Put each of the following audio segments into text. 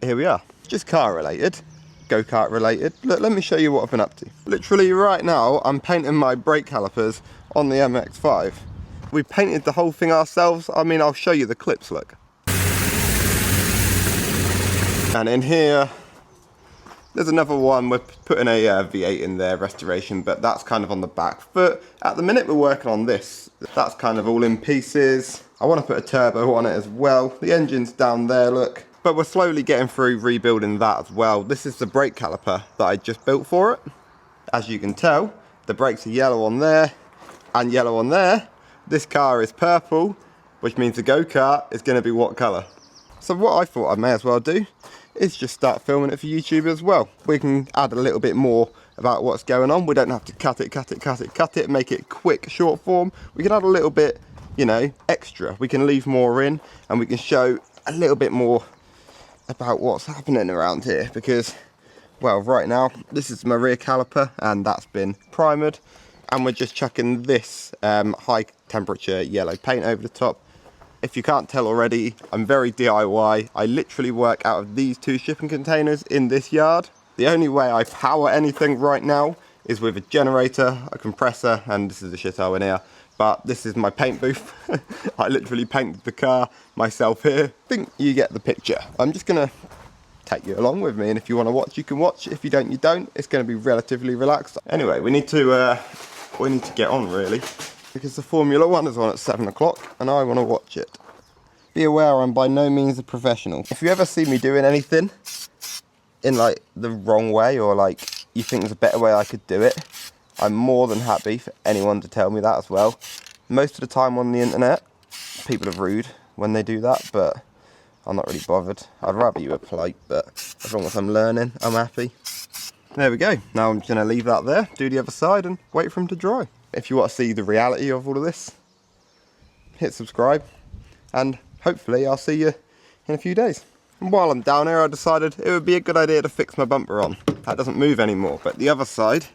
here we are. Just car related, Go Kart related. Look, let me show you what I've been up to. Literally right now, I'm painting my brake calipers on the MX5. We painted the whole thing ourselves. I mean, I'll show you the clips, look. And in here, there's another one. We're putting a V8 in there, restoration, but that's kind of on the back. But at the minute we're working on this. That's kind of all in pieces. I want to put a turbo on it as well. The engine's down there, look. But we're slowly getting through rebuilding that as well. This is the brake caliper that I just built for it. As you can tell, the brakes are yellow on there and yellow on there. This car is purple, which means the Go Kart is going to be what colour? So what I thought I may as well do is just start filming it for YouTube as well. We can add a little bit more about what's going on. We don't have to cut it, make it quick, short form. We can add a little bit, you know, extra. We can leave more in and we can show a little bit more about what's happening around here because, well, right now, this is my rear caliper and that's been primered and we're just chucking this high temperature yellow paint over the top. If you can't tell already, I'm very DIY. I literally work out of these 2 shipping containers in this yard. The only way I power anything right now is with a generator, a compressor, and this is the shithole in here. But this is my paint booth. I literally painted the car myself here. I think you get the picture. I'm just gonna take you along with me, and if you wanna watch, you can watch. If you don't, you don't. It's gonna be relatively relaxed. Anyway, we need to get on really, because the Formula 1 is on at 7 o'clock and I want to watch it. Be aware I'm by no means a professional. If you ever see me doing anything in like the wrong way or like you think there's a better way I could do it, I'm more than happy for anyone to tell me that as well. Most of the time on the internet, people are rude when they do that, but I'm not really bothered. I'd rather you were polite, but as long as I'm learning, I'm happy. There we go. Now I'm just going to leave that there, do the other side and wait for them to dry. If you want to see the reality of all of this, hit subscribe and hopefully I'll see you in a few days. And while I'm down here, I decided it would be a good idea to fix my bumper on. That doesn't move anymore, but the other side,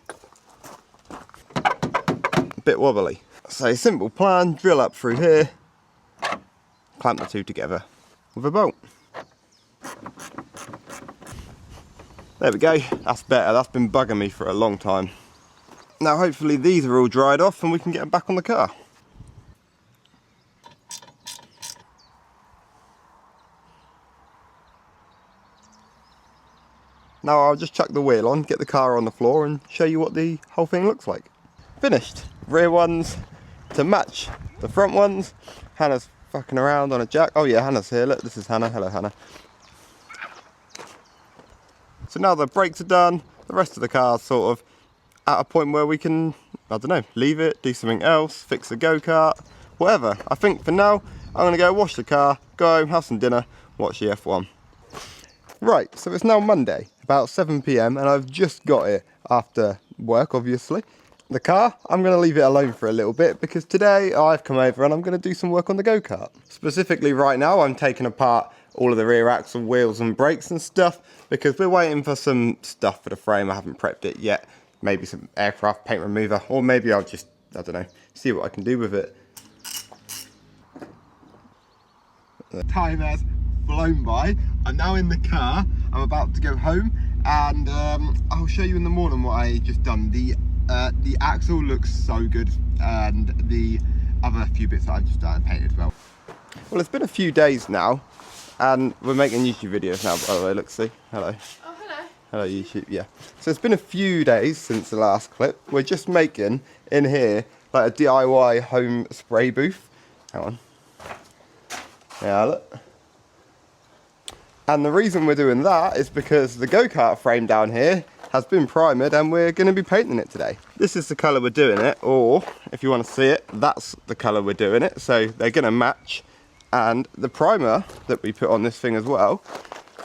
a bit wobbly. So simple plan, drill up through here, clamp the 2 together with a bolt. There we go, that's better. That's been bugging me for a long time. Now hopefully these are all dried off and we can get them back on the car. Now I'll just chuck the wheel on, get the car on the floor and show you what the whole thing looks like. Finished. Rear ones to match the front ones. Hannah's fucking around on a jack. Oh yeah, Hannah's here. Look, this is Hannah. Hello Hannah. So now the brakes are done, the rest of the car's sort of at a point where we can, I don't know, leave it, do something else, fix the go-kart, whatever. I think for now, I'm gonna go wash the car, go home, have some dinner, watch the F1. Right, so it's now Monday, about 7 PM, and I've just got it after work, obviously. The car, I'm gonna leave it alone for a little bit because today I've come over and I'm gonna do some work on the go-kart. Specifically right now, I'm taking apart all of the rear axle, wheels and brakes and stuff because we're waiting for some stuff for the frame. I haven't prepped it yet. Maybe some aircraft paint remover, or maybe I'll just, I don't know, see what I can do with it. The time has flown by. I'm now in the car. I'm about to go home and I'll show you in the morning what I just done. The axle looks so good and the other few bits that I've just done and painted as well. Well, it's been a few days now and we're making YouTube videos now, by the way. Look, see, hello. Oh, hello. Hello YouTube, yeah. So it's been a few days since the last clip. We're just making in here like a DIY home spray booth. Hang on. Yeah, look. And the reason we're doing that is because the go-kart frame down here has been primered and we're going to be painting it today. This is the colour we're doing it, or if you want to see it, that's the colour we're doing it. So they're going to match. And the primer that we put on this thing as well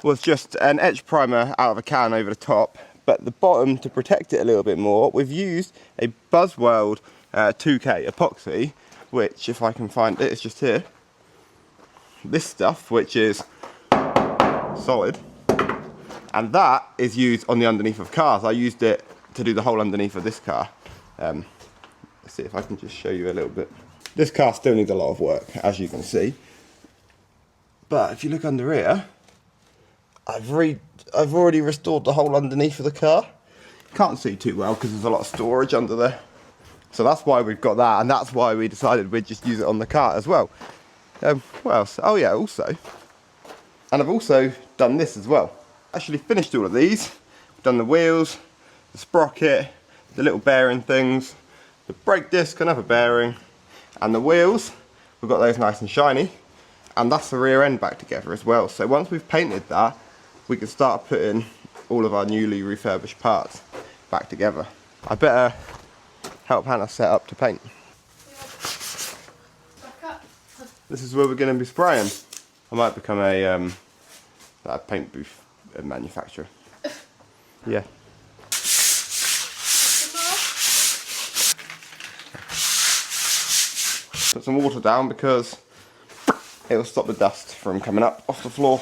was just an etch primer out of a can over the top, but the bottom, to protect it a little bit more, we've used a Buzzworld 2K epoxy, which if I can find it, it's just here. This stuff, which is solid, and that is used on the underneath of cars. I used it to do the whole underneath of this car. Let's see if I can just show you a little bit. This car still needs a lot of work, as you can see. But if you look under here, I've already restored the hole underneath of the car. Can't see too well because there's a lot of storage under there. So that's why we've got that, and that's why we decided we'd just use it on the kart as well. What else? Oh yeah, also. And I've also done this as well. Actually finished all of these. We've done the wheels, the sprocket, the little bearing things, the brake disc, another bearing, and the wheels. We've got those nice and shiny. And that's the rear end back together as well. So once we've painted that, we can start putting all of our newly refurbished parts back together. I better help Hannah set up to paint. This is where we're going to be spraying. I might become a paint booth manufacturer. Yeah. Put some water down because it will stop the dust from coming up off the floor.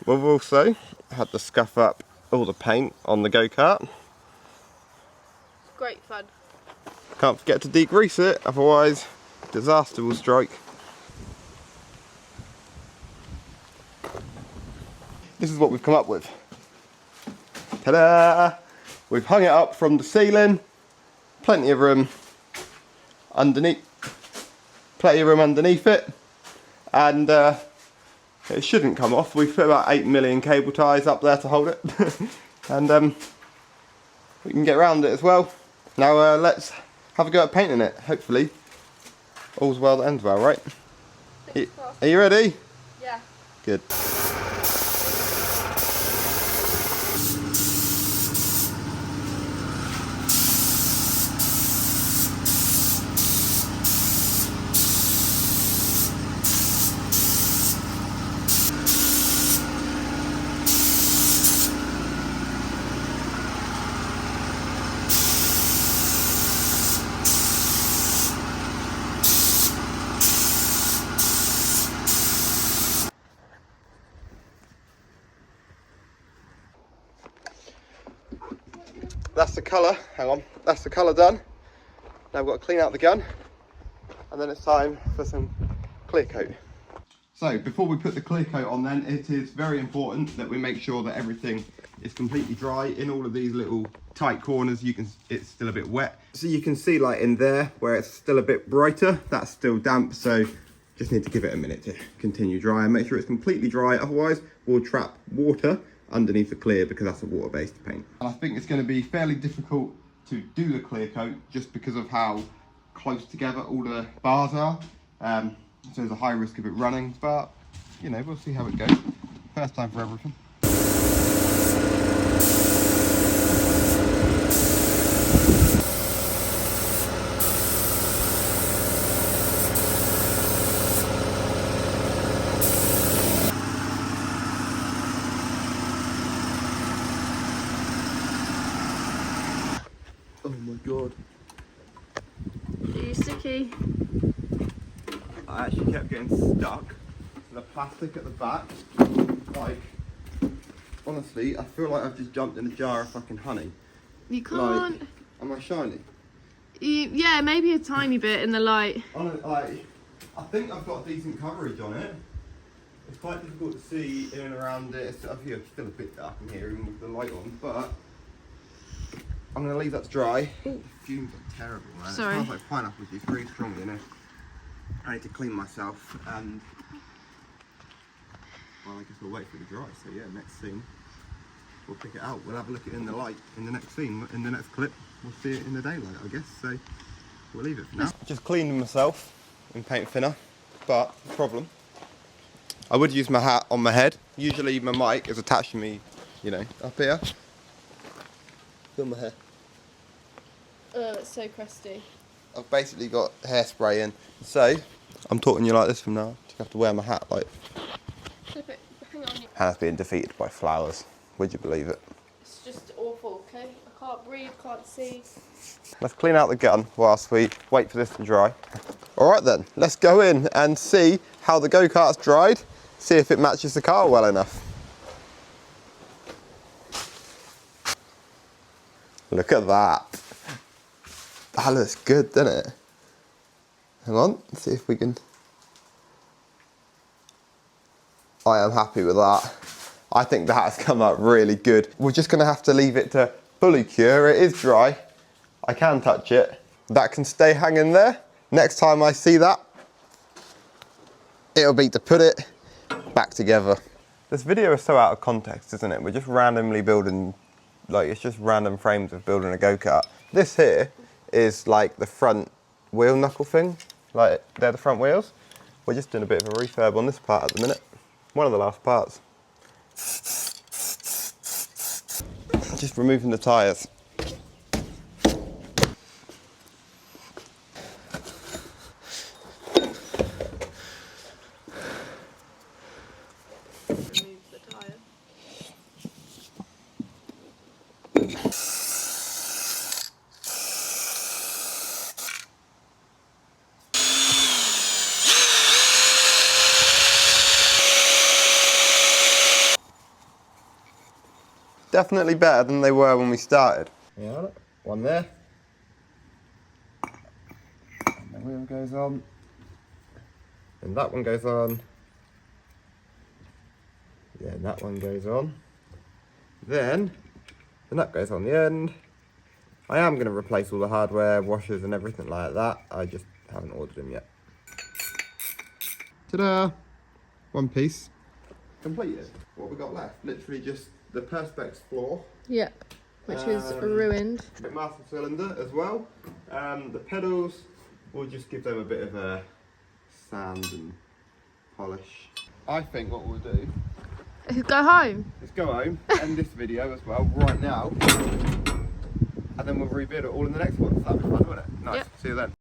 We've also had to scuff up all the paint on the Go Kart. Great fun. Can't forget to degrease it, otherwise disaster will strike. This is what we've come up with. Ta-da! We've hung it up from the ceiling. Plenty of room underneath. It. And it shouldn't come off. We've put about 8 million cable ties up there to hold it. And we can get around it as well. Now let's have a go at painting it. Hopefully all's well that ends well, right? Are you ready? Yeah. Good. That's the colour, hang on, that's the colour done. Now we've got to clean out the gun and then it's time for some clear coat. So before we put the clear coat on then, it is very important that we make sure that everything is completely dry. In all of these little tight corners, it's still a bit wet. So you can see like in there where it's still a bit brighter, that's still damp, so just need to give it a minute to continue dry and make sure it's completely dry, otherwise we'll trap water underneath the clear because that's a water-based paint. And I think it's going to be fairly difficult to do the clear coat just because of how close together all the bars are. So there's a high risk of it running, but you know, we'll see how it goes. First time for everything. Oh my god. Are you sticky? I actually kept getting stuck to the plastic at the back. Like, honestly, I feel like I've just jumped in a jar of fucking honey. You can't. Like, am I shiny? Yeah, maybe a tiny bit in the light. I think I've got decent coverage on it. It's quite difficult to see in and around it. It's still a bit dark in here even with the light on, but I'm going to leave that to dry. The fumes are terrible, man. Sorry. It smells like pineapple juice, really strong, you know. I need to clean myself and, well, I guess we'll wait for it to dry. So yeah, next scene, we'll pick it out. We'll have a look at it in the light in the next scene. In the next clip, we'll see it in the daylight, I guess. So we'll leave it for now. Just cleaned myself in paint thinner, but the problem, I would use my hat on my head. Usually my mic is attached to me, you know, up here. Feel my hair. It's so crusty. I've basically got hairspray in, so I'm talking to you like this from now. Just have to wear my hat like. Flip it. Hang on. Hannah's being defeated by flowers. Would you believe it? It's just awful, okay? I can't breathe, can't see. Let's clean out the gun whilst we wait for this to dry. All right then, let's go in and see how the go-kart's dried. See if it matches the car well enough. Look at that. That looks good, doesn't it? Hang on, let's see if we can. I am happy with that. I think that has come up really good. We're just gonna have to leave it to fully cure. It is dry. I can touch it. That can stay hanging there. Next time I see that, it'll be to put it back together. This video is so out of context, isn't it? We're just randomly building, like, it's just random frames of building a go-kart. This here is like the front wheel knuckle thing. Like, they're the front wheels. We're just doing a bit of a refurb on this part at the minute. One of the last parts. Just removing the tyres. Remove the tyre. Definitely better than they were when we started. Yeah, one there. And the wheel goes on. And that one goes on. Yeah, and that one goes on. Then, the nut goes on the end. I am going to replace all the hardware, washers and everything like that. I just haven't ordered them yet. Ta-da! One piece. Completed. What we got left? Literally just the perspex floor. Yep. Which is ruined. Master cylinder as well. The pedals, we'll just give them a bit of a sand and polish. I think what we'll do Go home. is go home, end this video as well right now, and then we'll rebuild it all in the next one. That'll be fun, won't it? Nice. Yep. See you then.